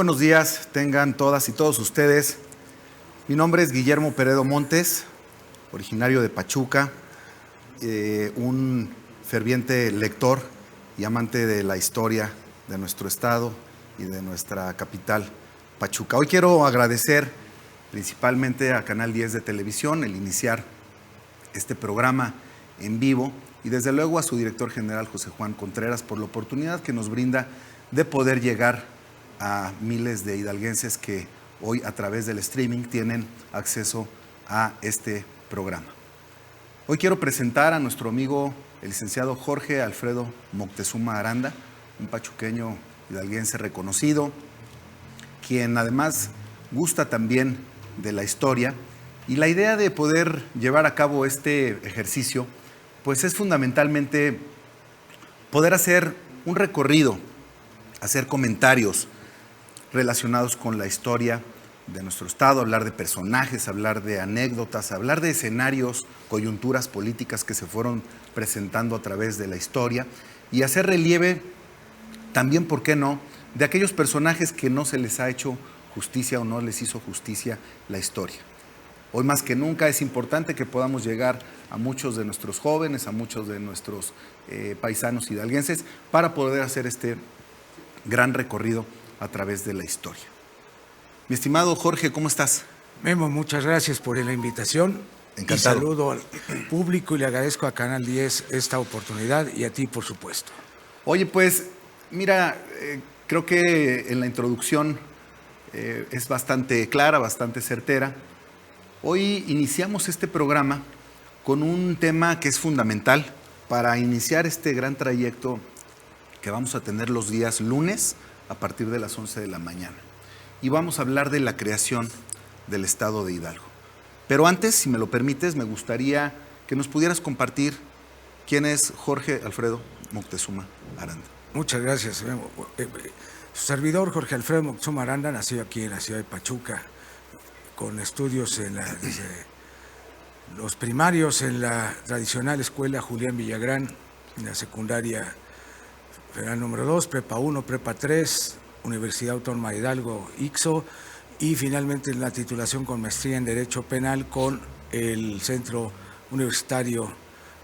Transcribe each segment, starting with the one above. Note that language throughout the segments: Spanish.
Buenos días, tengan todas y todos ustedes. Mi nombre es Guillermo Peredo Montes, originario de Pachuca, un ferviente lector y amante de la historia de nuestro estado y de nuestra capital, Pachuca. Hoy quiero agradecer principalmente a Canal 10 de Televisión el iniciar este programa en vivo y desde luego a su director general José Juan Contreras por la oportunidad que nos brinda de poder llegar a miles de hidalguenses que hoy a través del streaming tienen acceso a este programa. Hoy quiero presentar a nuestro amigo el licenciado Jorge Alfredo Moctezuma Aranda, un pachuqueño hidalguense reconocido, quien además gusta también de la historia, y la idea de poder llevar a cabo este ejercicio pues es fundamentalmente poder hacer un recorrido, hacer comentarios relacionados con la historia de nuestro estado, hablar de personajes, hablar de anécdotas, hablar de escenarios, coyunturas políticas que se fueron presentando a través de la historia y hacer relieve también, ¿por qué no?, de aquellos personajes que no se les ha hecho justicia o no les hizo justicia la historia. Hoy más que nunca es importante que podamos llegar a muchos de nuestros jóvenes, a muchos de nuestros paisanos hidalguenses para poder hacer este gran recorrido a través de la historia. Mi estimado Jorge, ¿cómo estás? Memo, muchas gracias por la invitación. Encantado. Y saludo al público y le agradezco a Canal 10 esta oportunidad y a ti, por supuesto. Oye, pues, mira, creo que en la introducción es bastante clara, bastante certera. Hoy iniciamos este programa con un tema que es fundamental para iniciar este gran trayecto que vamos a tener los días lunes a partir de las 11 de la mañana. Y vamos a hablar de la creación del estado de Hidalgo. Pero antes, si me lo permites, me gustaría que nos pudieras compartir quién es Jorge Alfredo Moctezuma Aranda. Muchas gracias, Memo. Su servidor, Jorge Alfredo Moctezuma Aranda, nació aquí en la ciudad de Pachuca, con estudios desde los primarios en la tradicional escuela Julián Villagrán, en la secundaria Federal número 2, Prepa 1, Prepa 3, Universidad Autónoma de Hidalgo, IXO, y finalmente la titulación con maestría en Derecho Penal con el Centro Universitario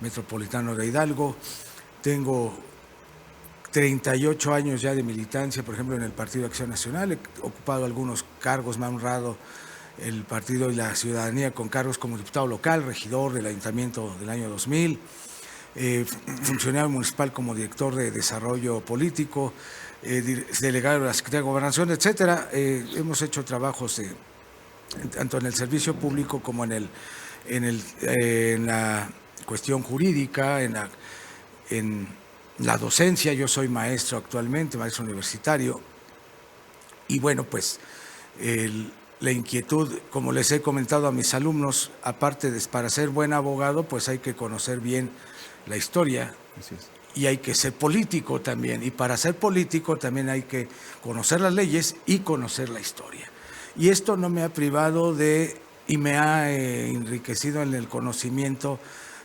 Metropolitano de Hidalgo. Tengo 38 años ya de militancia, por ejemplo, en el Partido Acción Nacional. He ocupado algunos cargos, me ha honrado el Partido y la Ciudadanía con cargos como diputado local, regidor del Ayuntamiento del año 2000, funcionario municipal como director de Desarrollo Político, delegado de la Secretaría de Gobernación, etcétera. Hemos hecho trabajos tanto en el servicio público como en la cuestión jurídica, en la docencia. Yo soy maestro actualmente, maestro universitario, y bueno, pues la inquietud, como les he comentado a mis alumnos, aparte de para ser buen abogado, pues hay que conocer bien la historia. Así es. Y hay que ser político también, y para ser político también hay que conocer las leyes y conocer la historia. Y esto no me ha privado y me ha enriquecido en el conocimiento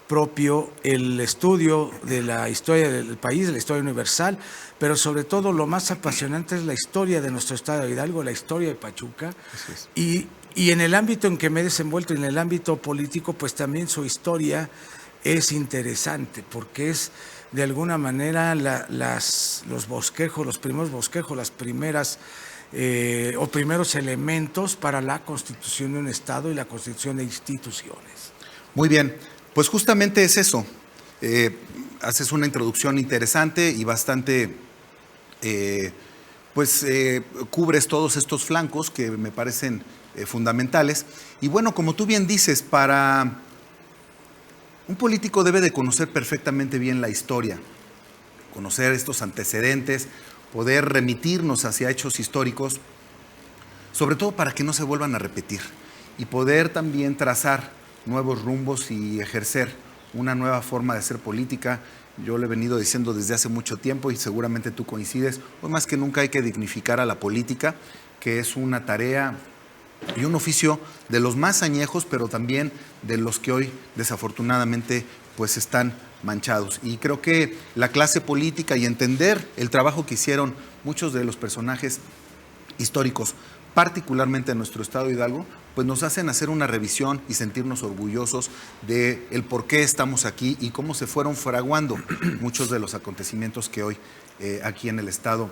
propio, el estudio de la historia del país, de la historia universal, pero sobre todo lo más apasionante es la historia de nuestro estado de Hidalgo, la historia de Pachuca. Así es. Y en el ámbito en que me he desenvuelto, en el ámbito político, pues también su historia es interesante, porque es de alguna manera los bosquejos, los primeros bosquejos, las primeras o primeros elementos para la constitución de un Estado y la constitución de instituciones. Muy bien, pues justamente es eso. Haces una introducción interesante y bastante, cubres todos estos flancos que me parecen fundamentales. Y bueno, como tú bien dices, un político debe de conocer perfectamente bien la historia, conocer estos antecedentes, poder remitirnos hacia hechos históricos, sobre todo para que no se vuelvan a repetir, y poder también trazar nuevos rumbos y ejercer una nueva forma de hacer política. Yo le he venido diciendo desde hace mucho tiempo y seguramente tú coincides, hoy más que nunca hay que dignificar a la política, que es una tarea y un oficio de los más añejos, pero también de los que hoy desafortunadamente pues están manchados. Y creo que la clase política y entender el trabajo que hicieron muchos de los personajes históricos, particularmente en nuestro estado de Hidalgo, pues nos hacen hacer una revisión y sentirnos orgullosos de el por qué estamos aquí y cómo se fueron fraguando muchos de los acontecimientos que hoy aquí en el estado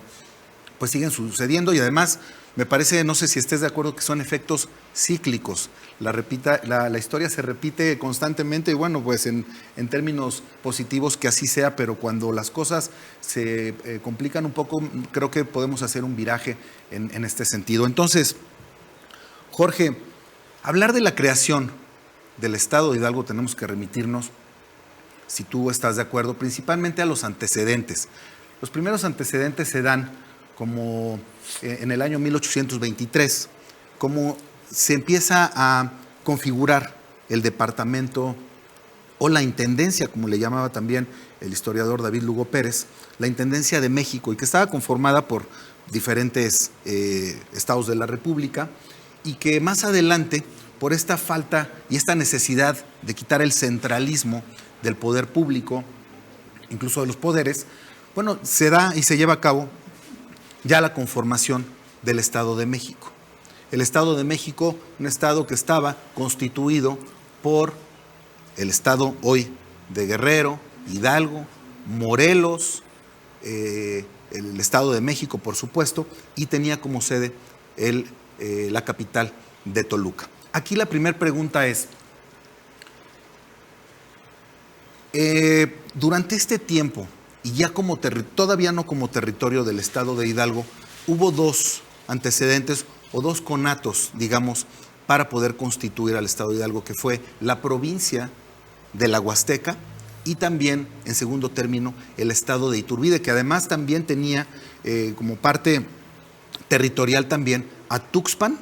pues siguen sucediendo. Y además me parece, no sé si estés de acuerdo, que son efectos cíclicos. La historia se repite constantemente y bueno, pues en términos positivos que así sea, pero cuando las cosas se complican un poco, creo que podemos hacer un viraje en este sentido. Entonces, Jorge, hablar de la creación del Estado de Hidalgo tenemos que remitirnos, si tú estás de acuerdo, principalmente a los antecedentes. Los primeros antecedentes se dan como en el año 1823, como se empieza a configurar el departamento o la intendencia, como le llamaba también el historiador David Lugo Pérez, la Intendencia de México, y que estaba conformada por diferentes estados de la República, y que más adelante, por esta falta y esta necesidad de quitar el centralismo del poder público, incluso de los poderes, bueno, se da y se lleva a cabo ya la conformación del Estado de México. El Estado de México, un estado que estaba constituido por el estado hoy de Guerrero, Hidalgo, Morelos, el Estado de México, por supuesto, y tenía como sede la capital de Toluca. Aquí la primera pregunta es, durante este tiempo, y ya como todavía no como territorio del estado de Hidalgo, hubo dos antecedentes o dos conatos, digamos, para poder constituir al estado de Hidalgo, que fue la provincia de la Huasteca y también, en segundo término, el estado de Iturbide, que además también tenía como parte territorial también a Tuxpan,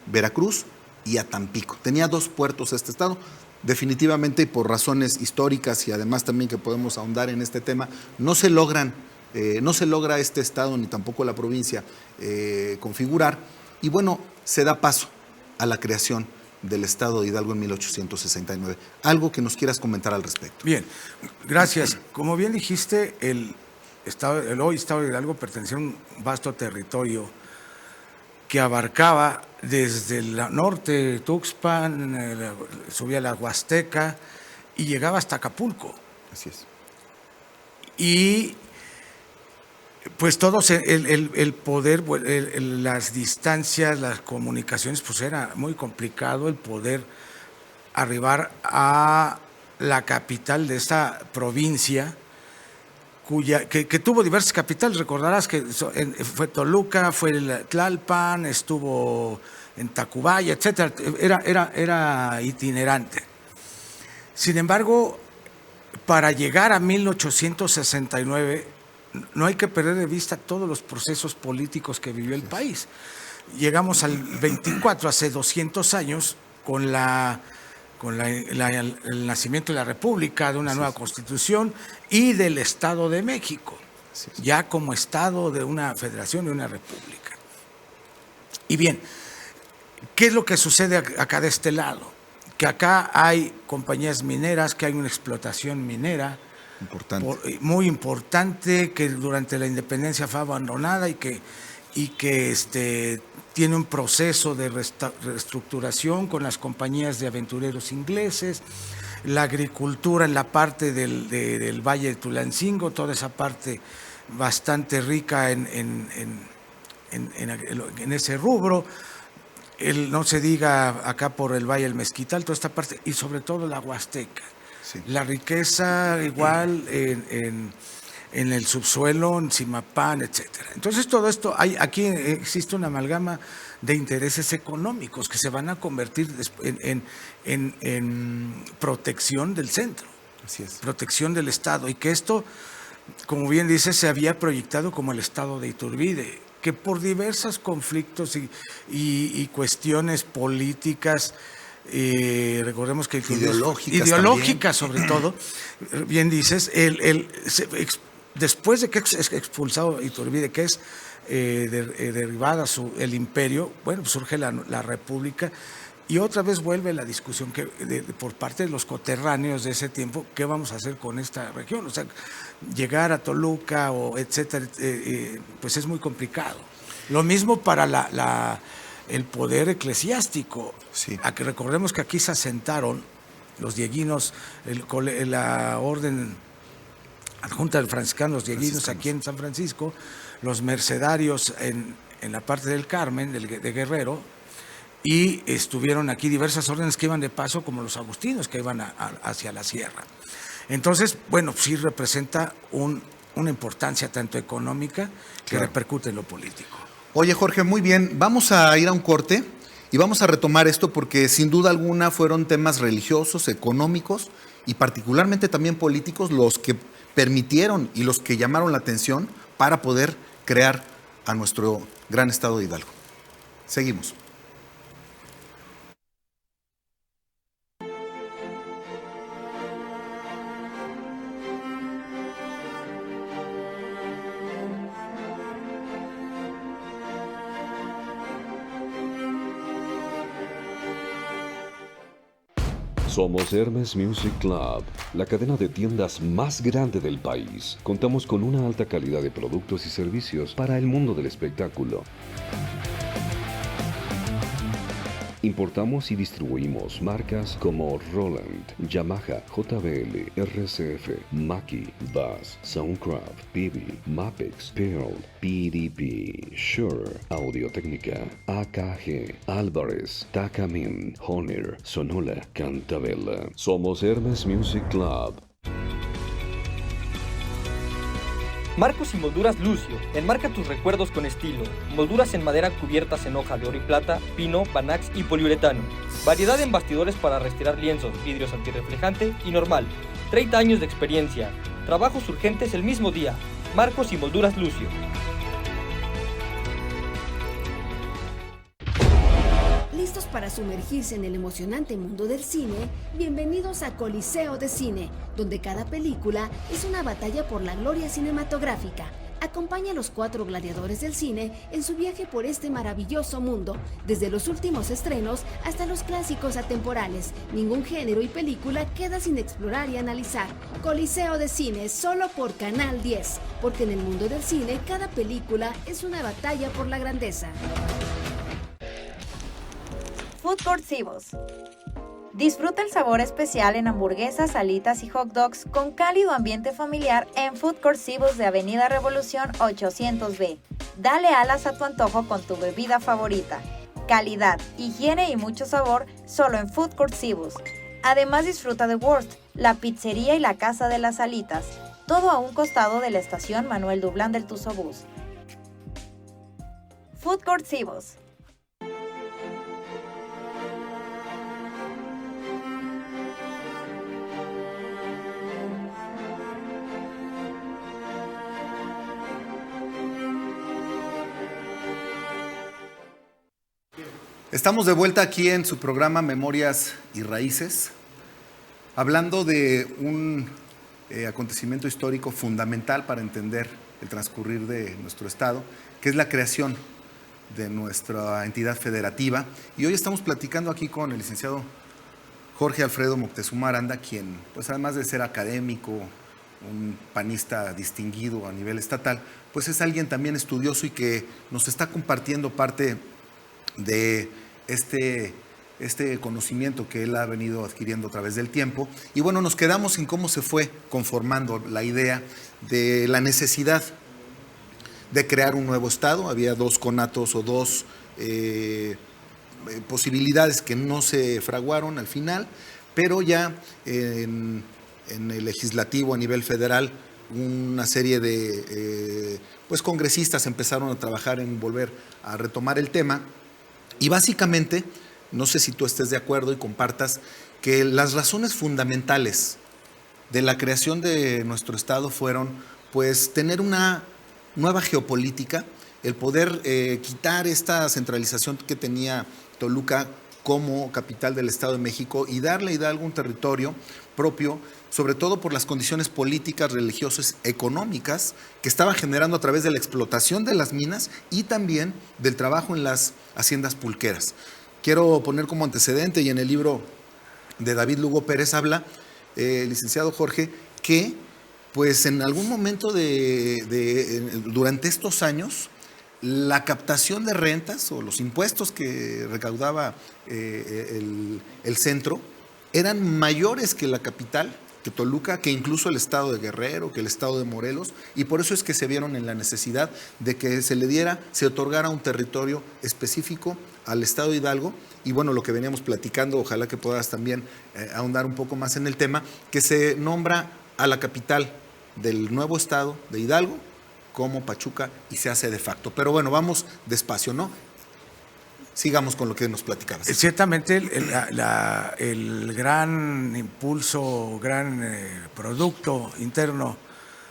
Veracruz y a Tampico. Tenía dos puertos este estado. Definitivamente, por razones históricas y además también que podemos ahondar en este tema, no se logra este estado ni tampoco la provincia configurar, y bueno, se da paso a la creación del estado de Hidalgo en 1869. Algo que nos quieras comentar al respecto. Bien, gracias. Como bien dijiste, el hoy estado de Hidalgo pertenecía a un vasto territorio que abarcaba desde el norte, Tuxpan, subía a la Huasteca y llegaba hasta Acapulco. Así es. Y pues todos, el poder, las distancias, las comunicaciones, pues era muy complicado el poder arribar a la capital de esta provincia, que tuvo diversas capitales. Recordarás que fue Toluca, fue Tlalpan, estuvo en Tacubaya, etcétera. Era itinerante. Sin embargo, para llegar a 1869, no hay que perder de vista todos los procesos políticos que vivió el país. Llegamos al 24, hace 200 años, con el nacimiento de la República, de una nueva Constitución y del Estado de México, ya como Estado de una federación, de una república. Y bien, ¿qué es lo que sucede acá de este lado? Que acá hay compañías mineras, que hay una explotación minera muy importante, que durante la independencia fue abandonada y que tiene un proceso de reestructuración con las compañías de aventureros ingleses, la agricultura en la parte del Valle de Tulancingo, toda esa parte bastante rica en ese rubro, no se diga acá por el Valle del Mezquital, toda esta parte, y sobre todo la Huasteca. Sí. La riqueza igual en el subsuelo, en Zimapán, etcétera. Entonces todo esto, aquí existe una amalgama de intereses económicos que se van a convertir en protección del centro. Así es. Protección del Estado, y que esto, como bien dice, se había proyectado como el Estado de Iturbide, que por diversos conflictos y cuestiones políticas, recordemos que ideológicas sobre todo, bien dices, después de que es expulsado Iturbide, que es derribada el imperio, bueno, pues surge la república, y otra vez vuelve la discusión por parte de los coterráneos de ese tiempo, ¿qué vamos a hacer con esta región? O sea, llegar a Toluca o etcétera, pues es muy complicado. Lo mismo para el poder eclesiástico. Sí. A que recordemos que aquí se asentaron los dieguinos, la orden adjunta del franciscano, los dieguinos aquí en San Francisco, los mercedarios en la parte del Carmen, de Guerrero, y estuvieron aquí diversas órdenes que iban de paso, como los agustinos que iban hacia la sierra. Entonces, bueno, sí representa una importancia tanto económica que repercute en lo político. Oye, Jorge, muy bien. Vamos a ir a un corte y vamos a retomar esto porque sin duda alguna fueron temas religiosos, económicos y particularmente también políticos los que permitieron y los que llamaron la atención para poder crear a nuestro gran estado de Hidalgo. Seguimos. Somos Hermes Music Club, la cadena de tiendas más grande del país. Contamos con una alta calidad de productos y servicios para el mundo del espectáculo. Importamos y distribuimos marcas como Roland, Yamaha, JBL, RCF, Mackie, Bass, Soundcraft, Peavey, Mapex, Pearl, PDP, Shure, Audio-Técnica, AKG, Álvarez, Takamine, Honor, Sonora, Cantabella. Somos Hermes Music Club. Marcos y Molduras Lucio, enmarca tus recuerdos con estilo. Molduras en madera cubiertas en hoja de oro y plata, pino, banax y poliuretano. Variedad en bastidores para retirar lienzos, vidrios antirreflejante y normal. 30 años de experiencia. Trabajos urgentes el mismo día. Marcos y Molduras Lucio. ¿Listos para sumergirse en el emocionante mundo del cine? Bienvenidos a Coliseo de Cine, donde cada película es una batalla por la gloria cinematográfica. Acompaña a los 4 gladiadores del cine en su viaje por este maravilloso mundo, desde los últimos estrenos hasta los clásicos atemporales. Ningún género y película queda sin explorar y analizar. Coliseo de Cine, solo por Canal 10, porque en el mundo del cine cada película es una batalla por la grandeza. Food Court Sivos. Disfruta el sabor especial en hamburguesas, alitas y hot dogs con cálido ambiente familiar en Food Court Sivos de Avenida Revolución 800B. Dale alas a tu antojo con tu bebida favorita. Calidad, higiene y mucho sabor solo en Food Court Sivos. Además disfruta de Wurst, la pizzería y la casa de las alitas. Todo a un costado de la estación Manuel Dublán del Tuzobús. Food Court Sivos. Estamos de vuelta aquí en su programa Memorias y Raíces, hablando de un acontecimiento histórico fundamental para entender el transcurrir de nuestro estado, que es la creación de nuestra entidad federativa. Y hoy estamos platicando aquí con el licenciado Jorge Alfredo Moctezuma Aranda, quien, pues además de ser académico, un panista distinguido a nivel estatal, pues es alguien también estudioso y que nos está compartiendo parte de este conocimiento que él ha venido adquiriendo a través del tiempo. Y bueno, nos quedamos en cómo se fue conformando la idea de la necesidad de crear un nuevo estado. Había 2 conatos o 2 posibilidades que no se fraguaron al final, pero ya en el legislativo a nivel federal una serie de pues congresistas empezaron a trabajar en volver a retomar el tema. Y básicamente, no sé si tú estés de acuerdo y compartas, que las razones fundamentales de la creación de nuestro estado fueron pues tener una nueva geopolítica, el poder quitar esta centralización que tenía Toluca como capital del Estado de México y darle a Hidalgo un territorio propio, sobre todo por las condiciones políticas, religiosas, económicas que estaban generando a través de la explotación de las minas y también del trabajo en las haciendas pulqueras. Quiero poner como antecedente, y en el libro de David Lugo Pérez habla, licenciado Jorge, que pues en algún momento durante estos años la captación de rentas o los impuestos que recaudaba el centro eran mayores que la capital, que Toluca, que incluso el estado de Guerrero, que el estado de Morelos, y por eso es que se vieron en la necesidad de que se otorgara un territorio específico al estado de Hidalgo. Y bueno, lo que veníamos platicando, ojalá que puedas también ahondar un poco más en el tema, que se nombra a la capital del nuevo estado de Hidalgo como Pachuca y se hace de facto. Pero bueno, vamos despacio, ¿no? Sigamos con lo que nos platicabas. Ciertamente el gran impulso, gran producto interno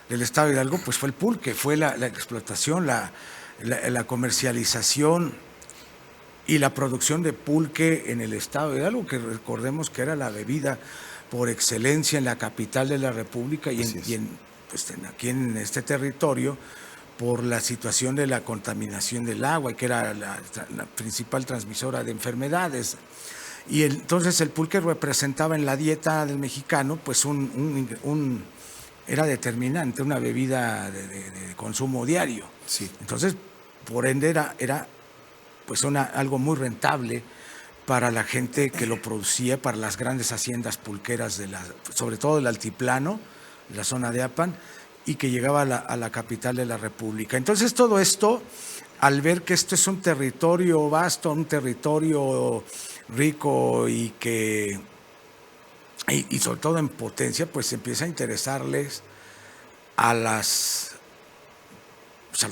del estado de Hidalgo pues fue el pulque, fue la explotación, la comercialización y la producción de pulque en el estado de Hidalgo, que recordemos que era la bebida por excelencia en la capital de la República y aquí en este territorio, por la situación de la contaminación del agua, que era la principal transmisora de enfermedades. Y entonces el pulque representaba en la dieta del mexicano pues era determinante, una bebida de consumo diario. Sí. Entonces, por ende, era pues algo muy rentable para la gente que lo producía, para las grandes haciendas pulqueras, sobre todo del altiplano, la zona de Apan, y que llegaba a la capital de la República. Entonces todo esto, al ver que esto es un territorio vasto, un territorio rico y sobre todo en potencia, pues empieza a interesarles a los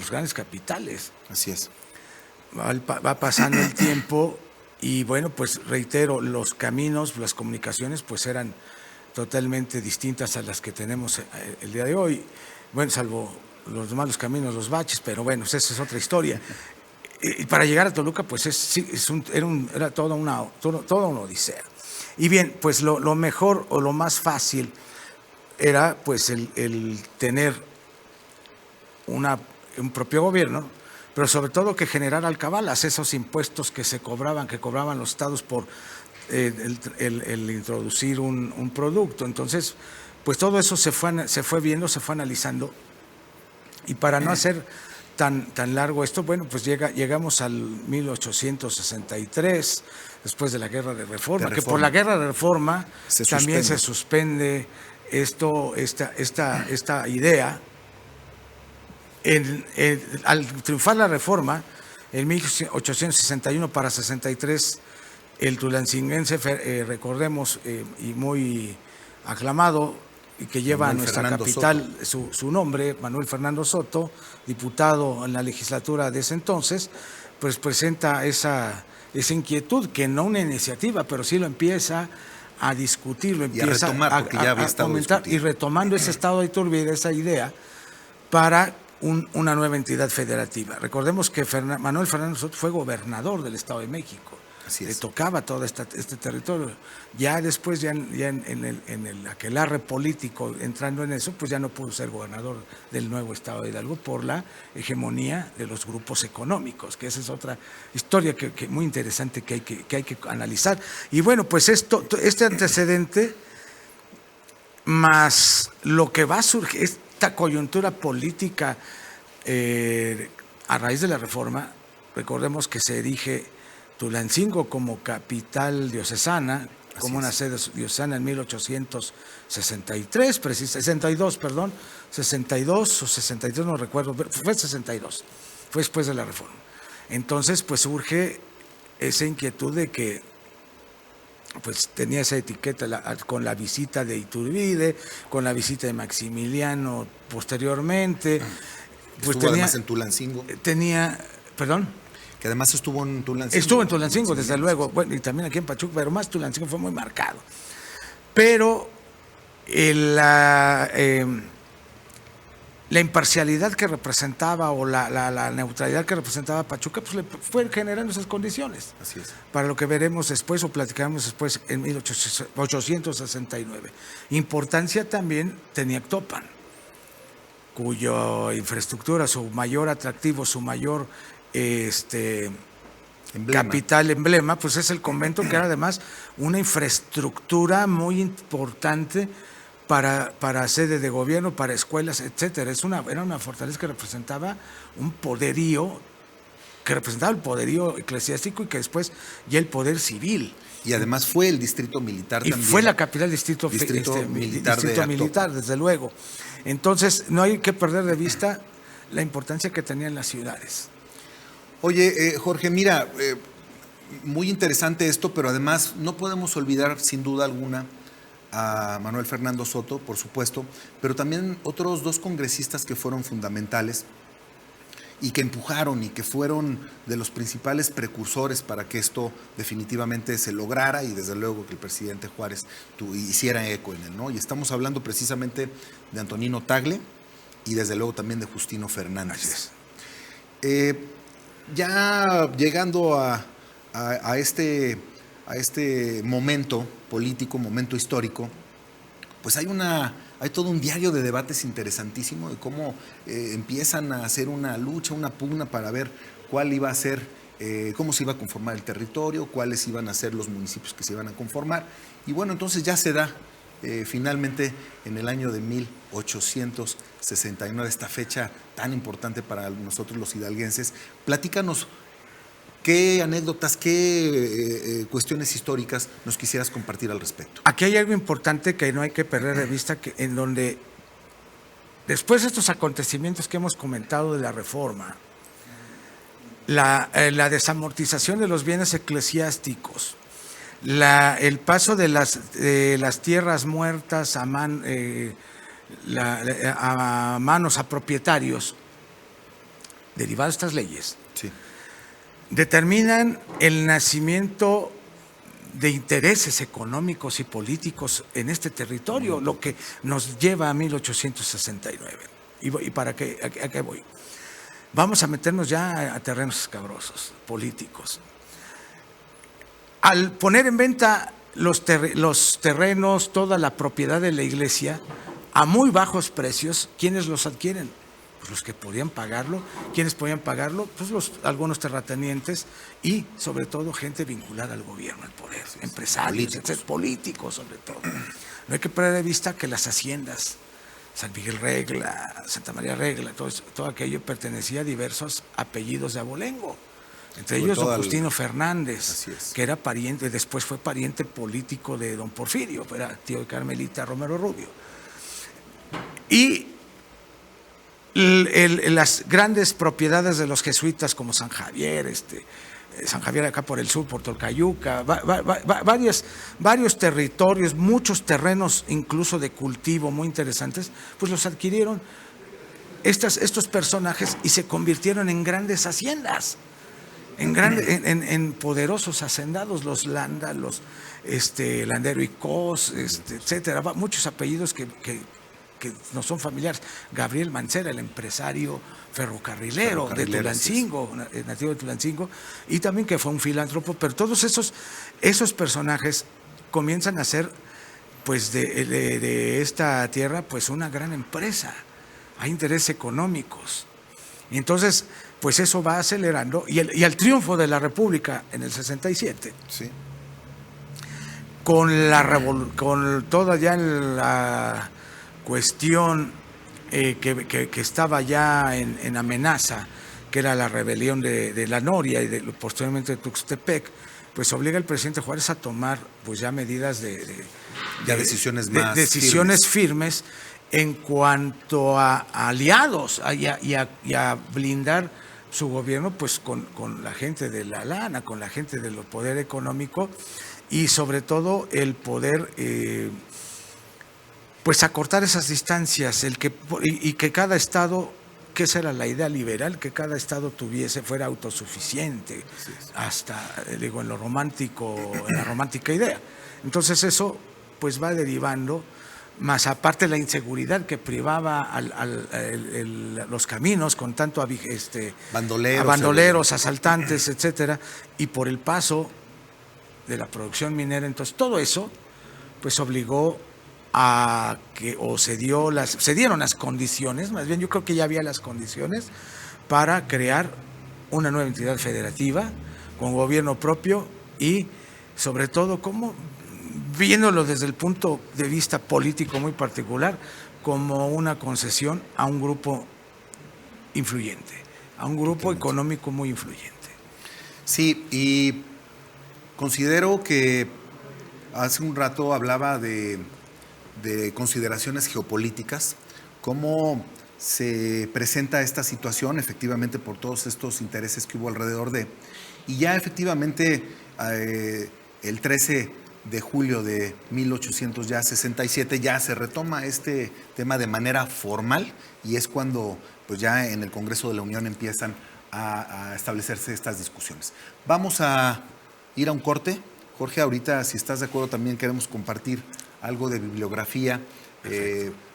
grandes capitales. Así es. Va pasando el tiempo y bueno, pues reitero, los caminos, las comunicaciones pues eran totalmente distintas a las que tenemos el día de hoy. Bueno, salvo los malos caminos, los baches, pero bueno, esa es otra historia. Y para llegar a Toluca, pues era toda una odisea. Y bien, pues lo mejor o lo más fácil era pues el tener un propio gobierno, pero sobre todo que generara alcabalas, esos impuestos que cobraban los estados por el introducir un producto. Entonces, pues todo eso se fue viendo, se fue analizando, y para no hacer tan largo esto, bueno, pues llegamos al 1863, después de la Guerra de Reforma, que por la Guerra de Reforma también se suspende esta idea. Al triunfar la Reforma, en 1861 para 63, el tulancinguense, recordemos, y muy aclamado, y que lleva a nuestra capital su nombre, Manuel Fernando Soto, diputado en la legislatura de ese entonces, pues presenta esa inquietud, que no una iniciativa, pero sí lo empieza a discutir, lo empieza a retomar, porque ya había estado comentar, y retomando ese estado de Iturbide, esa idea, para una nueva entidad federativa. Recordemos que Manuel Fernando Soto fue gobernador del Estado de México. Le tocaba todo este territorio. Ya después, en el aquelarre político, entrando en eso, pues ya no pudo ser gobernador del nuevo estado de Hidalgo por la hegemonía de los grupos económicos, que esa es otra historia que muy interesante que hay que analizar. Y bueno, pues este antecedente, más lo que va a surgir, esta coyuntura política a raíz de la Reforma, recordemos que se erige Tulancingo como capital diocesana, como una sede diocesana en 1863, 62 o 63, no recuerdo, pero fue 62, fue después de la Reforma. Entonces, pues surge esa inquietud de que pues tenía esa etiqueta con la visita de Iturbide, con la visita de Maximiliano posteriormente. Pues estuvo además en Tulancingo. ¿Perdón? Que además estuvo en Tulancingo. Estuvo en Tulancingo, desde luego, bueno, y también aquí en Pachuca, pero más Tulancingo fue muy marcado. Pero la imparcialidad que representaba o la neutralidad que representaba Pachuca, pues le fue generando esas condiciones. Así es. Para lo que veremos después o platicaremos después en 1869. Importancia también tenía Actopan, cuya infraestructura, su mayor atractivo, su mayor capital emblema, pues es el convento, que era además una infraestructura muy importante para sede de gobierno, para escuelas, etcétera. Era una fortaleza que representaba un poderío que representaba el poderío eclesiástico y que después ya el poder civil. Y además fue el distrito militar Y también. fue la capital del distrito militar, desde luego. Entonces, no hay que perder de vista la importancia que tenían las ciudades. Oye, Jorge, mira, muy interesante esto, pero además no podemos olvidar sin duda alguna a Manuel Fernando Soto, por supuesto, pero también otros 2 congresistas que fueron fundamentales y que empujaron y que fueron de los principales precursores para que esto definitivamente se lograra y desde luego que el presidente Juárez hiciera eco en él, ¿no? Y estamos hablando precisamente de Antonino Tagle y desde luego también de Justino Fernández. Ya llegando a este momento político, momento histórico, pues hay todo un diario de debates interesantísimo de cómo empiezan a hacer una lucha, una pugna para ver cuál iba a ser, cómo se iba a conformar el territorio, cuáles iban a ser los municipios que se iban a conformar. Y bueno, entonces ya se da finalmente en el año de 1869, esta fecha tan importante para nosotros los hidalguenses. Platícanos qué anécdotas, qué cuestiones históricas nos quisieras compartir al respecto. Aquí hay algo importante que no hay que perder de vista, que en donde después de estos acontecimientos que hemos comentado de la reforma, la desamortización de los bienes eclesiásticos, el paso de las tierras muertas a manos a propietarios, derivadas de estas leyes, Sí. determinan el nacimiento de intereses económicos y políticos en este territorio, lo que nos lleva a 1869. ¿Y para qué? ¿A qué voy? Vamos a meternos ya a terrenos escabrosos, políticos. Al poner en venta los terrenos, toda la propiedad de la iglesia, a muy bajos precios, ¿quiénes los adquieren? Pues los que podían pagarlo. ¿Quiénes podían pagarlo? Pues algunos terratenientes y sobre todo gente vinculada al gobierno, al poder, empresarios, políticos sobre todo. No hay que perder de vista que las haciendas, San Miguel Regla, Santa María Regla, todo aquello pertenecía a diversos apellidos de abolengo. Entre ellos don Justino Fernández, que era pariente, después fue pariente político de don Porfirio, era tío de Carmelita Romero Rubio. Y las grandes propiedades de los jesuitas como San Javier, San Javier acá por el sur, por Tolcayuca, varios territorios, muchos terrenos incluso de cultivo muy interesantes, pues los adquirieron estos personajes y se convirtieron en grandes haciendas, en poderosos hacendados, los Landa, los Landero y Cos, etcétera, muchos apellidos que no son familiares. Gabriel Mancera, el empresario ferrocarrilero de Tulancingo, nativo de Tulancingo, y también que fue un filántropo, pero todos esos personajes comienzan a ser, pues, de esta tierra, pues, una gran empresa. Hay intereses económicos. Y entonces, pues eso va acelerando, y al triunfo de la República en el 67, sí, con toda ya la cuestión que estaba ya en amenaza, que era la rebelión de la Noria y posteriormente de Tuxtepec, pues obliga al presidente Juárez a tomar pues ya medidas decisiones firmes en cuanto a aliados y a blindar su gobierno pues con la gente de la lana, con la gente del poder económico y sobre todo el poder pues acortar esas distancias, y que cada estado, que esa era la idea liberal, que cada estado fuera autosuficiente, hasta digo en lo romántico, en la romántica idea. Entonces eso pues va derivando, más aparte la inseguridad que privaba los caminos con tanto bandoleros, asaltantes, etcétera, y por el paso de la producción minera. Entonces todo eso pues obligó a que, se dieron las condiciones, más bien yo creo que ya había las condiciones para crear una nueva entidad federativa con gobierno propio y sobre todo como viéndolo desde el punto de vista político muy particular, como una concesión a un grupo influyente, a un grupo económico muy influyente. Sí, y considero que hace un rato hablaba de consideraciones geopolíticas, cómo se presenta esta situación efectivamente por todos estos intereses que hubo alrededor de, y ya efectivamente el 13 de julio de 1867 ya se retoma este tema de manera formal, y es cuando pues ya en el Congreso de la Unión empiezan a establecerse estas discusiones. Vamos a ir a un corte. Jorge, ahorita, si estás de acuerdo, también queremos compartir algo de bibliografía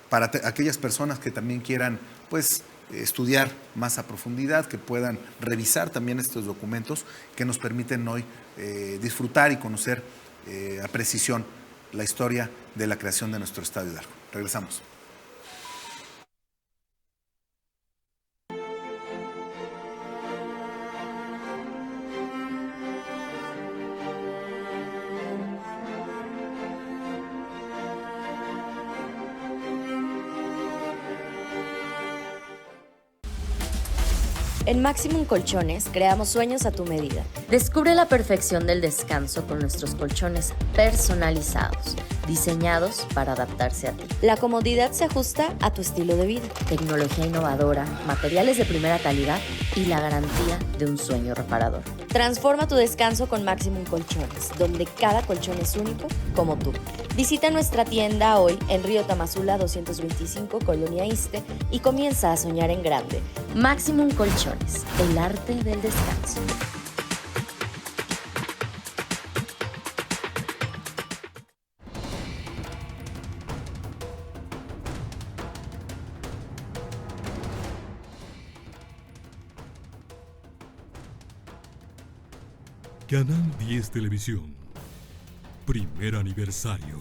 para aquellas personas que también quieran pues estudiar más a profundidad, que puedan revisar también estos documentos que nos permiten hoy disfrutar y conocer a precisión la historia de la creación de nuestro Estado Hidalgo. Regresamos. En Maximum Colchones creamos sueños a tu medida. Descubre la perfección del descanso con nuestros colchones personalizados, diseñados para adaptarse a ti. La comodidad se ajusta a tu estilo de vida. Tecnología innovadora, materiales de primera calidad y la garantía de un sueño reparador. Transforma tu descanso con Maximum Colchones, donde cada colchón es único como tú. Visita nuestra tienda hoy en Río Tamazula 225, Colonia Iste, y comienza a soñar en grande. Maximum Colchones, el arte del descanso. Canal 10 Televisión. Primer aniversario.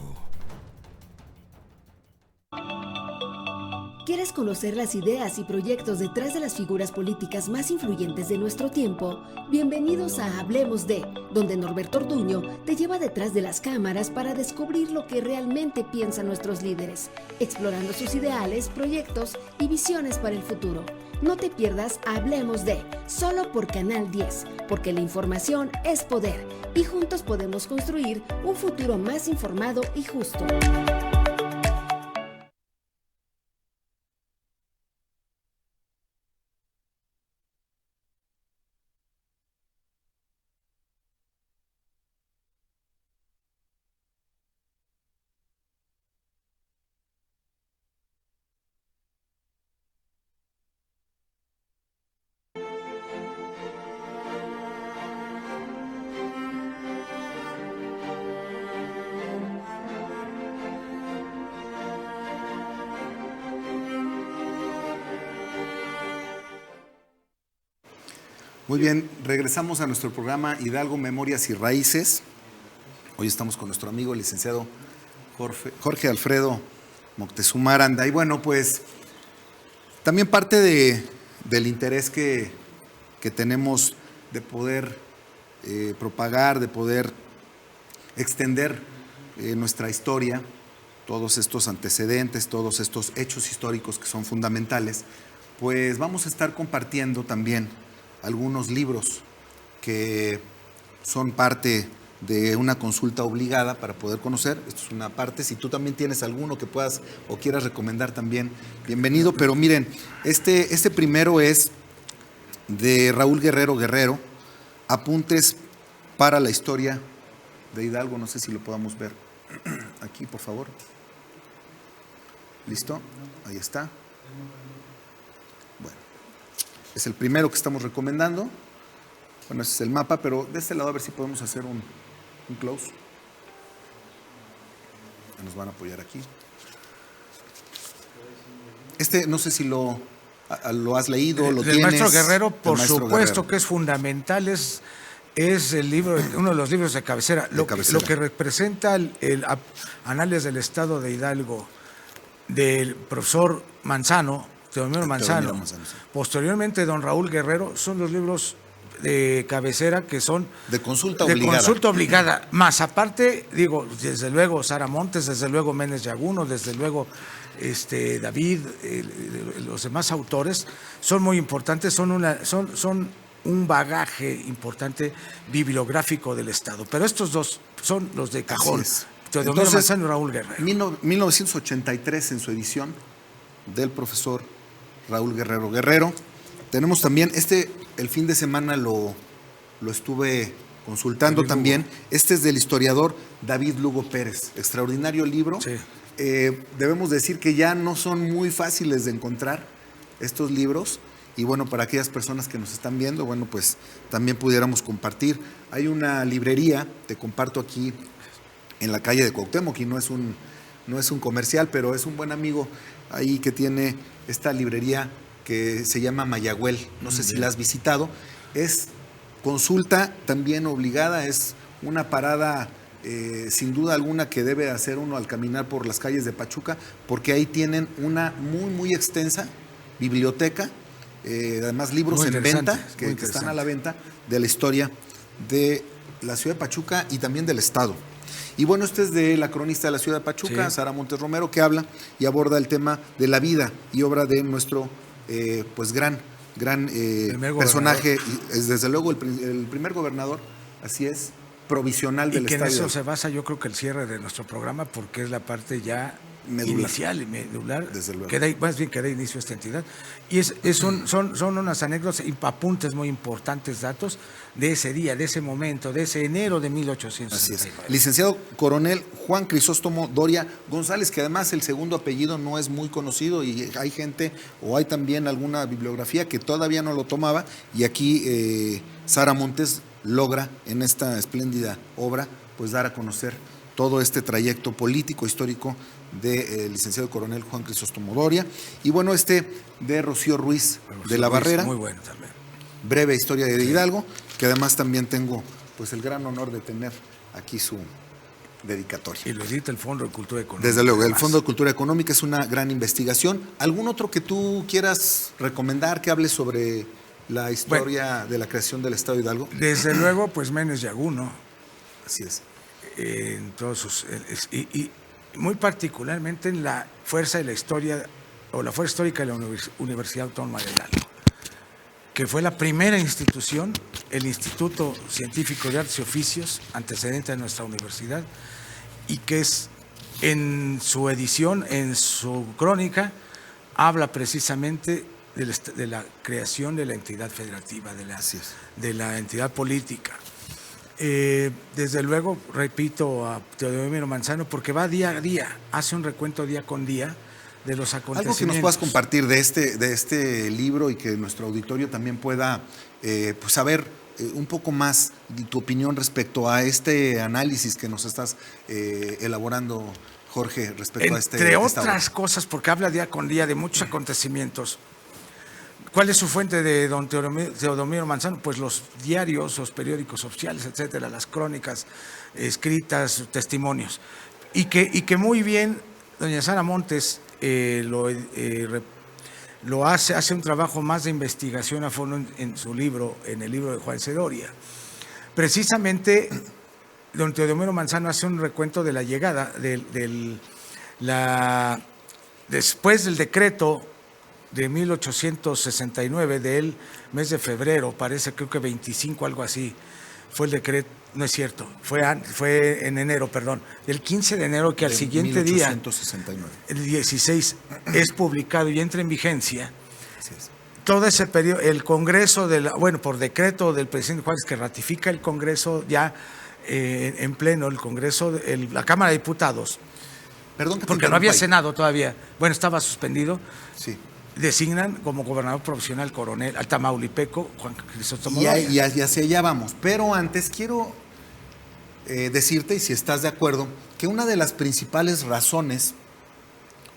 ¿Quieres conocer las ideas y proyectos detrás de las figuras políticas más influyentes de nuestro tiempo? Bienvenidos a Hablemos de, donde Norberto Orduño te lleva detrás de las cámaras para descubrir lo que realmente piensan nuestros líderes, explorando sus ideales, proyectos y visiones para el futuro. No te pierdas Hablemos de, solo por Canal 10, porque la información es poder y juntos podemos construir un futuro más informado y justo. Muy bien, regresamos a nuestro programa Hidalgo, Memorias y Raíces. Hoy estamos con nuestro amigo el licenciado Jorge Alfredo Moctezuma Aranda. Y bueno, pues también parte del interés que tenemos de poder propagar, de poder extender nuestra historia, todos estos antecedentes, todos estos hechos históricos que son fundamentales, pues vamos a estar compartiendo también algunos libros que son parte de una consulta obligada para poder conocer. Esto es una parte. Si tú también tienes alguno que puedas o quieras recomendar también, bienvenido. Pero miren, este primero es de Raúl Guerrero, Apuntes para la historia de Hidalgo. No sé si lo podamos ver aquí, por favor. ¿Listo? Ahí está. Bueno, es el primero que estamos recomendando. Bueno, ese es el mapa, pero de este lado a ver si podemos hacer un close. Nos van a apoyar aquí. No sé si lo has leído, lo tienes. El maestro Guerrero, por Maestro supuesto Guerrero. que es fundamental, es el libro, uno de los libros de cabecera. Lo que representa el Análisis del Estado de Hidalgo del profesor Manzano, Teodomiro Manzano, sí. Posteriormente don Raúl Guerrero, son los libros de cabecera que son de consulta obligada. Más aparte, digo, desde luego Sara Montes, desde luego Méndez Yaguno, desde luego David, los demás autores son muy importantes, son un bagaje importante bibliográfico del Estado. Pero estos dos son los de cajón. Teodomiro Manzano y Raúl Guerrero. 1983 en su edición del profesor Raúl Guerrero Guerrero. Tenemos también, el fin de semana lo estuve consultando David también. Lugo. Este es del historiador David Lugo Pérez. Extraordinario libro. Sí. Debemos decir que ya no son muy fáciles de encontrar estos libros. Y bueno, para aquellas personas que nos están viendo, bueno, pues también pudiéramos compartir. Hay una librería, te comparto aquí en la calle de Cuauhtémoc, y no es un comercial, pero es un buen amigo ahí que tiene esta librería que se llama Mayagüel. No sé si la has visitado. Es consulta también obligada, es una parada sin duda alguna que debe hacer uno al caminar por las calles de Pachuca, porque ahí tienen una muy, muy extensa biblioteca, además libros Muy en interesante, venta, muy que están interesante. a la venta, de la historia de la ciudad de Pachuca y también del estado. Y bueno, este es de la cronista de la ciudad de Pachuca, Sí. Sara Montes Romero, que habla y aborda el tema de la vida y obra de nuestro pues gran Primer personaje, y es desde luego el primer gobernador, así es, provisional del Y que en estado. eso se basa, yo creo que el cierre de nuestro programa, porque es la parte ya Medular. inicial y medular, Desde luego. más bien que da inicio a esta entidad. Y son unas anécdotas, apuntes muy importantes, datos de ese día, de ese momento, de ese enero de Así es. 1869. Licenciado Coronel Juan Crisóstomo Doria González, que además el segundo apellido no es muy conocido y hay gente, o hay también alguna bibliografía que todavía no lo tomaba, y aquí Sara Montes logra en esta espléndida obra pues dar a conocer todo este trayecto político, histórico del licenciado Coronel Juan Crisóstomo Doria. Y bueno, de Rocío Ruiz de la Barrera, Muy bueno también. breve historia de Hidalgo, que además también tengo pues el gran honor de tener aquí su dedicatoria. Y lo edita el Fondo de Cultura Económica. Desde luego, el además. Fondo de Cultura Económica es una gran investigación. ¿Algún otro que tú quieras recomendar que hable sobre la historia de la creación del Estado de Hidalgo? Desde luego, pues Menes Yagú, ¿no? Así es. En todos sus y muy particularmente en la fuerza de la historia o la fuerza histórica de la Universidad Autónoma de Hidalgo, que fue la primera institución, el Instituto Científico de Artes y Oficios, antecedente de nuestra universidad, y que es en su edición, en su crónica, habla precisamente de la creación de la entidad federativa, Así es. de la entidad política. Desde luego, repito a Teodomiro Manzano, porque va día a día, hace un recuento día con día de los acontecimientos. Algo que nos puedas compartir de este libro y que nuestro auditorio también pueda pues saber un poco más de tu opinión respecto a este análisis que nos estás elaborando, Jorge, respecto a Entre esta obra. otras cosas, porque habla día con día de muchos acontecimientos. ¿Cuál es su fuente de don Teodomiro Manzano? Pues los diarios, los periódicos oficiales, etcétera, las crónicas escritas, testimonios. Y que muy bien doña Sara Montes lo hace un trabajo más de investigación a fondo en su libro, en el libro de Juan C. Doria. Precisamente, don Teodomiro Manzano hace un recuento de la llegada después del decreto de 1869, del mes de febrero, parece, creo que 25, algo así, fue el decreto, no es cierto, fue en enero, perdón, el 15 de enero, que al siguiente 1869. día, el 16, es publicado y entra en vigencia. Así es. Todo ese periodo, el Congreso, por decreto del presidente Juárez, que ratifica el Congreso ya en pleno, el Congreso, la Cámara de Diputados, Perdón que te porque no había interrumpa ahí. Senado todavía, estaba suspendido. Sí. Designan como gobernador provisional coronel al tamaulipeco Juan Crisóstomo Y Doria. hacia allá vamos. Pero antes quiero decirte, y si estás de acuerdo, que una de las principales razones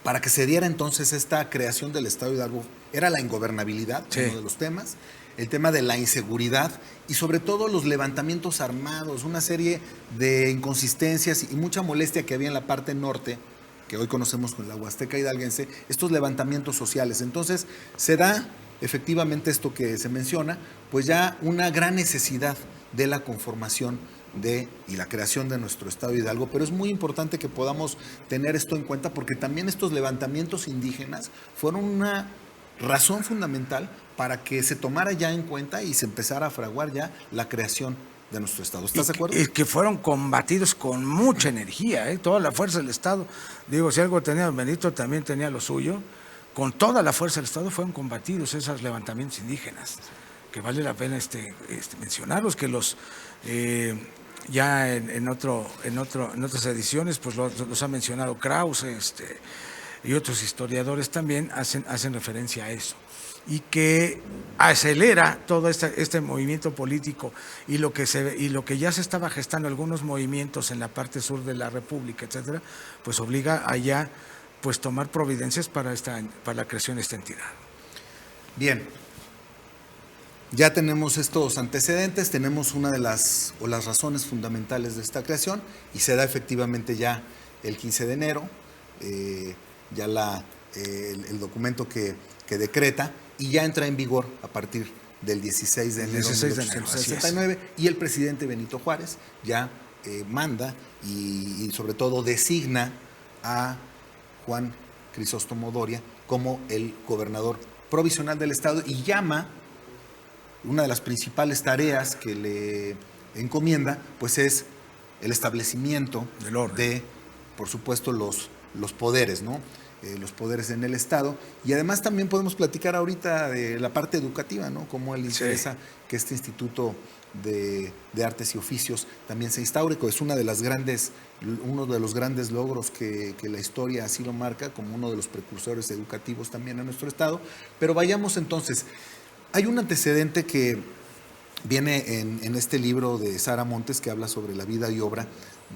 para que se diera entonces esta creación del Estado de Hidalgo era la ingobernabilidad, Sí. uno de los temas, el tema de la inseguridad y sobre todo los levantamientos armados, una serie de inconsistencias y mucha molestia que había en la parte norte, que hoy conocemos con la Huasteca hidalguense, estos levantamientos sociales. Entonces se da efectivamente esto que se menciona, pues ya una gran necesidad de la conformación y la creación de nuestro Estado de Hidalgo, pero es muy importante que podamos tener esto en cuenta porque también estos levantamientos indígenas fueron una razón fundamental para que se tomara ya en cuenta y se empezara a fraguar ya la creación de nuestro Estado. ¿Estás de acuerdo? Y que fueron combatidos con mucha energía, toda la fuerza del Estado. Digo, si algo tenía Benito, también tenía lo suyo. Con toda la fuerza del Estado fueron combatidos esos levantamientos indígenas, que vale la pena mencionarlos, que los ya en otras ediciones pues los ha mencionado Krause y otros historiadores también hacen referencia a eso, y que acelera todo este movimiento político y lo que ya se estaba gestando algunos movimientos en la parte sur de la República, etcétera, pues obliga a ya pues tomar providencias para la creación de esta entidad. Bien, ya tenemos estos antecedentes, tenemos una de las razones fundamentales de esta creación, y se da efectivamente ya el 15 de enero, ya el documento que decreta, y ya entra en vigor a partir del 16 de enero de 1869, y el presidente Benito Juárez ya manda y sobre todo designa a Juan Crisóstomo Doria como el gobernador provisional del Estado, y llama, una de las principales tareas que le encomienda, pues es el establecimiento del orden, de, por supuesto, los poderes, ¿no? Los poderes en el Estado, y además también podemos platicar ahorita de la parte educativa, ¿no? Cómo él interesa que este Instituto de Artes y Oficios también se instaure, que es uno de los grandes logros que la historia así lo marca, como uno de los precursores educativos también en nuestro Estado. Pero vayamos entonces, hay un antecedente que viene en este libro de Sara Montes, que habla sobre la vida y obra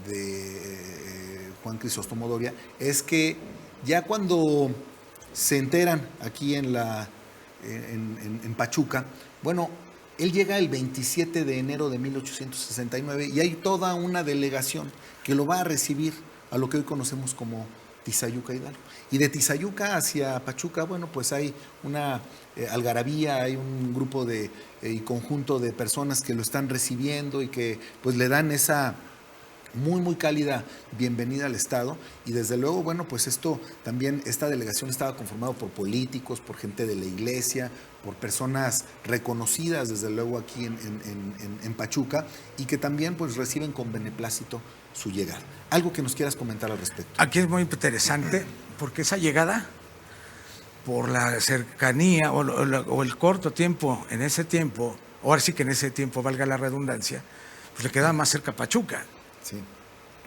de Juan Crisóstomo Doria, es que ya cuando se enteran aquí en Pachuca, bueno, él llega el 27 de enero de 1869 y hay toda una delegación que lo va a recibir a lo que hoy conocemos como Tizayuca Hidalgo. Y de Tizayuca hacia Pachuca, bueno, pues hay una algarabía, hay un grupo y conjunto de personas que lo están recibiendo y que pues le dan esa muy, muy cálida bienvenida al Estado. Y desde luego, bueno, pues esta delegación estaba conformada por políticos, por gente de la iglesia, por personas reconocidas, desde luego, aquí en Pachuca, y que también pues reciben con beneplácito su llegada. ¿Algo que nos quieras comentar al respecto? Aquí es muy interesante, porque esa llegada, por la cercanía o el corto tiempo, en ese tiempo, ahora sí que en ese tiempo, valga la redundancia, pues le quedaba más cerca a Pachuca. Sí.